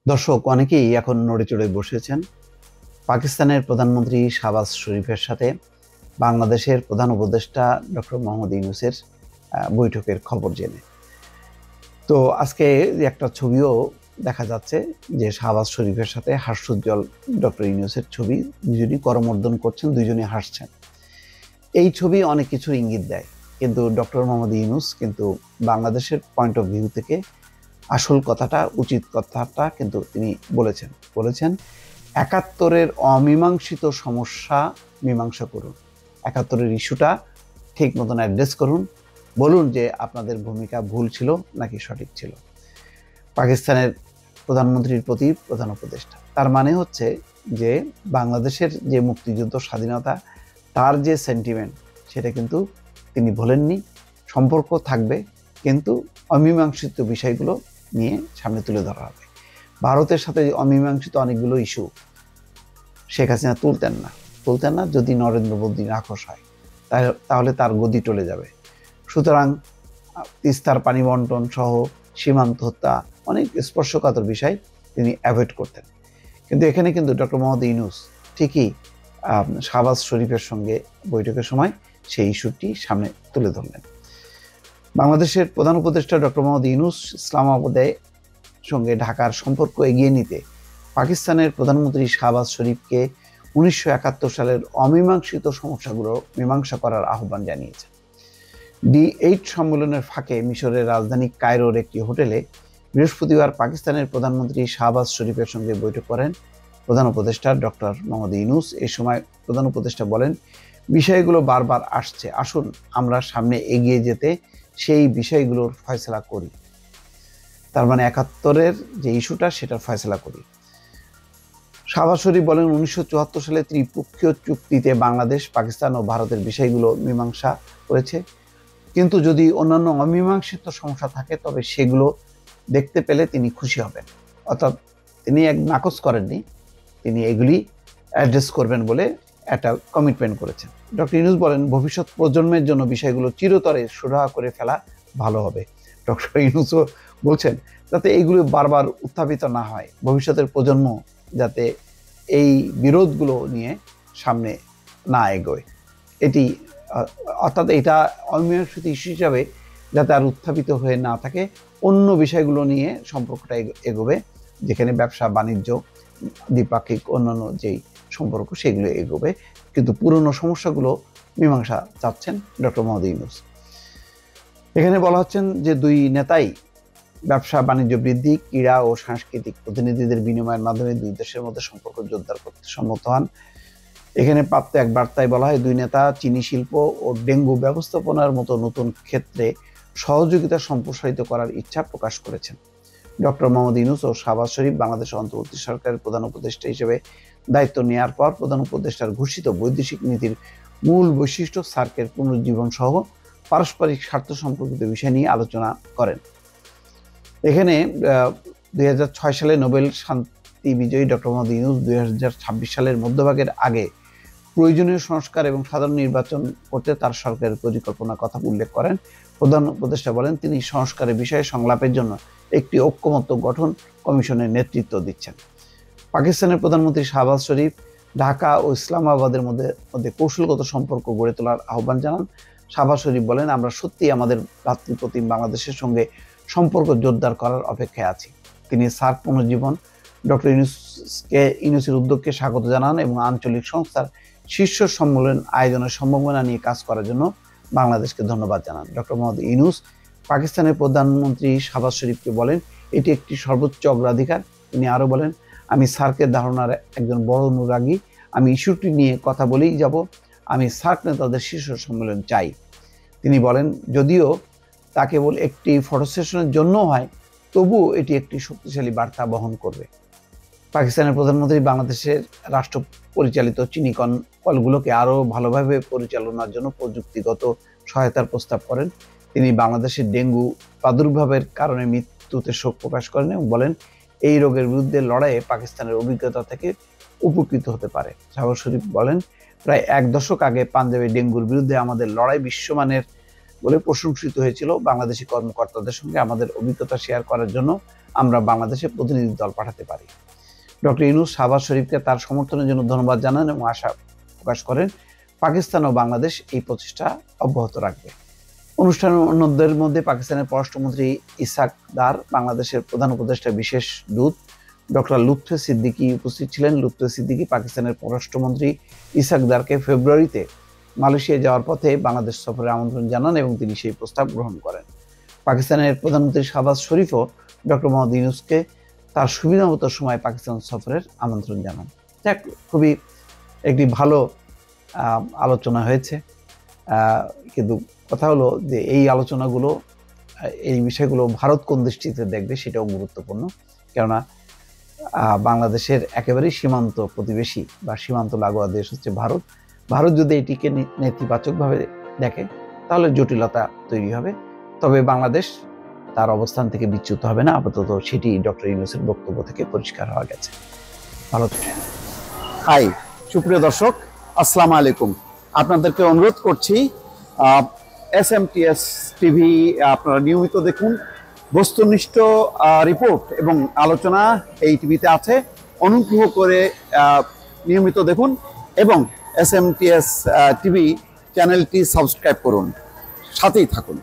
দর্শক অনেকেই এখন নড়েচড়ে বসেছেন পাকিস্তানের প্রধানমন্ত্রী শাহবাজ শরীফের সাথে বাংলাদেশের প্রধান উপদেষ্টা ডক্টর মোহাম্মদ ইউনূসের বৈঠকের খবর জেনে। তো আজকে একটা ছবিও দেখা যাচ্ছে যে শাহবাজ শরীফের সাথে হাস্যোজ্জ্বল ডক্টর ইউনূসের ছবি, দুজনই করমর্দন করছেন, দুজনই হাসছেন। এই ছবি অনেক কিছুর ইঙ্গিত দেয়, কিন্তু ডক্টর মোহাম্মদ ইউনূস কিন্তু বাংলাদেশের পয়েন্ট অফ ভিউ থেকে আসল কথাটা, উচিত কথাটা কিন্তু তিনি বলেছেন ৭১-এর অমীমাংসিত সমস্যা মীমাংসা করুন, ৭১-এর ইস্যুটা ঠিক মতন অ্যাড্রেস করুন, বলুন যে আপনাদের ভূমিকা ভুল ছিল নাকি সঠিক ছিল। পাকিস্তানের প্রধানমন্ত্রীর প্রতি প্রধান উপদেষ্টা, তার মানে হচ্ছে যে বাংলাদেশের যে মুক্তিযুদ্ধ, স্বাধীনতা, তার যে সেন্টিমেন্ট, সেটা কিন্তু তিনি ভোলেননি। সম্পর্ক থাকবে, কিন্তু অমীমাংসিত বিষয়গুলো নিয়ে সামনে তুলে ধরা হবে। ভারতের সাথে অমীমাংসিত অনেকগুলো ইস্যু শেখ হাসিনা তুলতেন না যদি নরেন্দ্র মোদী নাখোশ হয়, তাহলে তার গদি টলে যাবে। সুতরাং তিস্তার পানি বন্টন সহ সীমান্ত হত্যা, অনেক স্পর্শকাতর বিষয় তিনি অ্যাভয়েড করতেন। কিন্তু এখানে কিন্তু ডক্টর মোহাম্মদ ইউনূস ঠিকই শাহবাজ শরীফের সঙ্গে বৈঠকের সময় সেই ইস্যুটি সামনে তুলে ধরলেন। বাংলাদেশের প্রধান উপদেষ্টা ডক্টর মোহাম্মদ ইউনূস ইসলামাবাদের সঙ্গে ঢাকার সম্পর্ক এগিয়ে নিতে পাকিস্তানের প্রধানমন্ত্রী শাহবাজ শরীফকে ১৯৭১ সালের অমীমাংসিত সমস্যাগুলো মীমাংসা করার আহ্বান জানিয়েছেন। D8 সম্মেলনের ফাঁকে মিশরের রাজধানী কায়রোর একটি হোটেলে বৃহস্পতিবার পাকিস্তানের প্রধানমন্ত্রী শাহবাজ শরীফের সঙ্গে বৈঠক করেন প্রধান উপদেষ্টা ডক্টর মোহাম্মদ ইউনূস। এই সময় প্রধান উপদেষ্টা বলেন, বিষয়গুলো বারবার আসছে, আসুন আমরা সামনে এগিয়ে যেতে সেই বিষয়গুলোর ফয়সলা করি। তার মানে ৭১-এর যে ইস্যুটা, সেটার ফয়সলা করি। শাহবাজ শরীফ বলেন, ১৯৭৪ সালে ত্রিপক্ষীয় চুক্তিতে বাংলাদেশ, পাকিস্তান ও ভারতের বিষয়গুলো মীমাংসা করেছে, কিন্তু যদি অন্যান্য অমীমাংসিত সমস্যা থাকে তবে সেগুলো দেখতে পেলে তিনি খুশি হবেন। অর্থাৎ তিনি নাকচ করেননি, তিনি এগুলি অ্যাড্রেস করবেন বলে একটা কমিটমেন্ট করেছেন। ডক্টর ইউনূস বলেন, ভবিষ্যৎ প্রজন্মের জন্য বিষয়গুলো চিরতরে সুরাহা করে ফেলা ভালো হবে। ডক্টর ইউনূসও বলছেন যাতে এইগুলো বারবার উত্থাপিত না হয়, ভবিষ্যতের প্রজন্ম যাতে এই বিরোধগুলো নিয়ে সামনে না এগোয়, এটি অর্থাৎ এটা অমীমাংসিত ইস্যু হিসাবে যাতে আর উত্থাপিত হয়ে না থাকে, অন্য বিষয়গুলো নিয়ে সম্পর্কটা এগোবে, যেখানে ব্যবসা বাণিজ্য, দ্বিপাক্ষিক অন্যান্য যেই সম্পর্ক, সেগুলো এগোবে, কিন্তু পুরনো সমস্যাগুলো মীমাংসা চাচ্ছেন ডক্টর মোহাম্মদ ইউনূস। এখানে বলা হচ্ছেন যে দুই নেতাই ব্যবসা বাণিজ্য বৃদ্ধি, ক্রীড়া ও সাংস্কৃতিক প্রতিনিধিদের বিনিময়ের মাধ্যমে দুই দেশের মধ্যে সম্পর্ক জোরদার করতে সম্মত হন। এখানে প্রাপ্ত এক বার্তায় বলা হয়, দুই নেতা চিনি শিল্প ও ডেঙ্গু ব্যবস্থাপনার মতো নতুন ক্ষেত্রে সহযোগিতা সম্প্রসারিত করার ইচ্ছা প্রকাশ করেছেন। ডক্টর মোহাম্মদ ইউনূস ও শাহবাজ শরীফ বাংলাদেশের অন্তর্বর্তী সরকারের প্রধান উপদেষ্টা হিসেবে দায়িত্ব নেওয়ার পর প্রধান উপদেষ্টার ঘোষিত বৈদেশিক নীতির মূল বৈশিষ্ট্য, সার্কের পুনরুজ্জীবন সহ পারস্পরিক স্বার্থ সম্পর্কিত বিষয় নিয়ে আলোচনা করেন। এখানে ২০০৬ সালে নোবেল শান্তি বিজয়ী ডক্টর মোহাম্মদ ইউনূস ২০২৬ সালের মধ্যভাগের আগে প্রয়োজনীয় সংস্কার এবং সাধারণ নির্বাচন করতে তার সরকারের পরিকল্পনার কথা উল্লেখ করেন। প্রধান উপদেষ্টা বলেন, তিনি সংস্কারের বিষয়ে সংলাপের জন্য একটি ঐকমত্য গঠন কমিশনের নেতৃত্ব দিচ্ছেন। পাকিস্তানের প্রধানমন্ত্রী শাহবাজ শরীফ ঢাকা ও ইসলামাবাদের মধ্যে কৌশলগত সম্পর্ক গড়ে তোলার আহ্বান জানান। শাহবাজ শরীফ বলেন, আমরা সত্যি আমাদের ভ্রাতৃপ্রতিম বাংলাদেশের সঙ্গে সম্পর্ক জোরদার করার অপেক্ষায় আছি। তিনি সার্ক পুনর্জীবন, ডক্টর ইউনূসের উদ্যোগকে স্বাগত জানান এবং আঞ্চলিক সংস্থার শীর্ষ সম্মেলন আয়োজনের সম্ভাবনা নিয়ে কাজ করার জন্য বাংলাদেশকে ধন্যবাদ জানান। ডক্টর মোহাম্মদ ইউনূস পাকিস্তানের প্রধানমন্ত্রী শাহবাজ শরীফকে বলেন, এটি একটি সর্বোচ্চ অগ্রাধিকার। তিনি আরও বলেন, আমি সার্কের ধারণার একজন বড় অনুরাগী, আমি ইস্যুটি নিয়ে কথা বলেই যাব, আমি সার্ক নেতাদের শীর্ষ সম্মেলন চাই। তিনি বলেন, যদিও তা কেবল একটি ফটো সেশনের জন্য হয়, তবুও এটি একটি শক্তিশালী বার্তা বহন করবে। পাকিস্তানের প্রধানমন্ত্রী বাংলাদেশের রাষ্ট্র পরিচালিত চিনি কলগুলোকে আরও ভালোভাবে পরিচালনার জন্য প্রযুক্তিগত সহায়তার প্রস্তাব করেন। তিনি বাংলাদেশের ডেঙ্গু প্রাদুর্ভাবের কারণে মৃত্যুতে শোক প্রকাশ করেন এবং বলেন, এই রোগের বিরুদ্ধে লড়াইয়ে পাকিস্তানের অভিজ্ঞতা থেকে উপকৃত হতে পারে। শাহবাজ শরীফ বলেন, প্রায় এক দশক আগে পাঞ্জাবে ডেঙ্গুর বিরুদ্ধে আমাদের লড়াই বিশ্বমানের বলে প্রশংসিত হয়েছিল। বাংলাদেশি কর্মকর্তাদের সঙ্গে আমাদের অভিজ্ঞতা শেয়ার করার জন্য আমরা বাংলাদেশে প্রতিনিধি দল পাঠাতে পারি। ডক্টর ইউনূস শাহবাজ শরীফকে তার সমর্থনের জন্য ধন্যবাদ জানান এবং আশা প্রকাশ করেন পাকিস্তান ও বাংলাদেশ এই প্রচেষ্টা অব্যাহত রাখবে। অনুষ্ঠানের মধ্যে পাকিস্তানের পররাষ্ট্রমন্ত্রী ইসাক দার, বাংলাদেশের প্রধান উপদেষ্টা বিশেষ দূত ডক্টর লুৎফে সিদ্দিকী উপস্থিত ছিলেন। লুৎফে সিদ্দিকী পাকিস্তানের পররাষ্ট্রমন্ত্রী ইসাক দারকে ফেব্রুয়ারিতে মালয়েশিয়া যাওয়ার পথে বাংলাদেশ সফরের আমন্ত্রণ জানান এবং তিনি সেই প্রস্তাব গ্রহণ করেন। পাকিস্তানের প্রধানমন্ত্রী শাহবাজ শরীফও ডক্টর মোহাম্মদ ইউনূসকে তার সুবিধামতো সময় পাকিস্তান সফরের আমন্ত্রণ জানান। যাক, খুবই একটি ভালো আলোচনা হয়েছে, কিন্তু কথা হলো যে এই আলোচনাগুলো, এই বিষয়গুলো ভারত কোন দৃষ্টিতে দেখবে সেটাও গুরুত্বপূর্ণ। কেননা বাংলাদেশের একেবারেই সীমান্ত প্রতিবেশী বা সীমান্ত লাগোয়া দেশ হচ্ছে ভারত। ভারত যদি এটিকে নেতিবাচকভাবে দেখে তাহলে জটিলতা তৈরি হবে। তবে বাংলাদেশ তার অবস্থান থেকে বিচ্যুত হবে না, আপাতত সেটি ডক্টর ইউনূসের বক্তব্য থেকে পরিষ্কার হওয়া গেছে। ভালো থাকেন। হাই সুপ্রিয় দর্শক, আসসালামু আলাইকুম। আপনাদেরকে অনুরোধ করছি SMTS টিভি আপনারা নিয়মিত দেখুন। বস্তুনিষ্ঠ রিপোর্ট এবং আলোচনা এই টিভিতে আছে। অনুগ্রহ করে নিয়মিত দেখুন এবং SMTS টিভি চ্যানেলটি সাবস্ক্রাইব করুন, সাথেই থাকুন।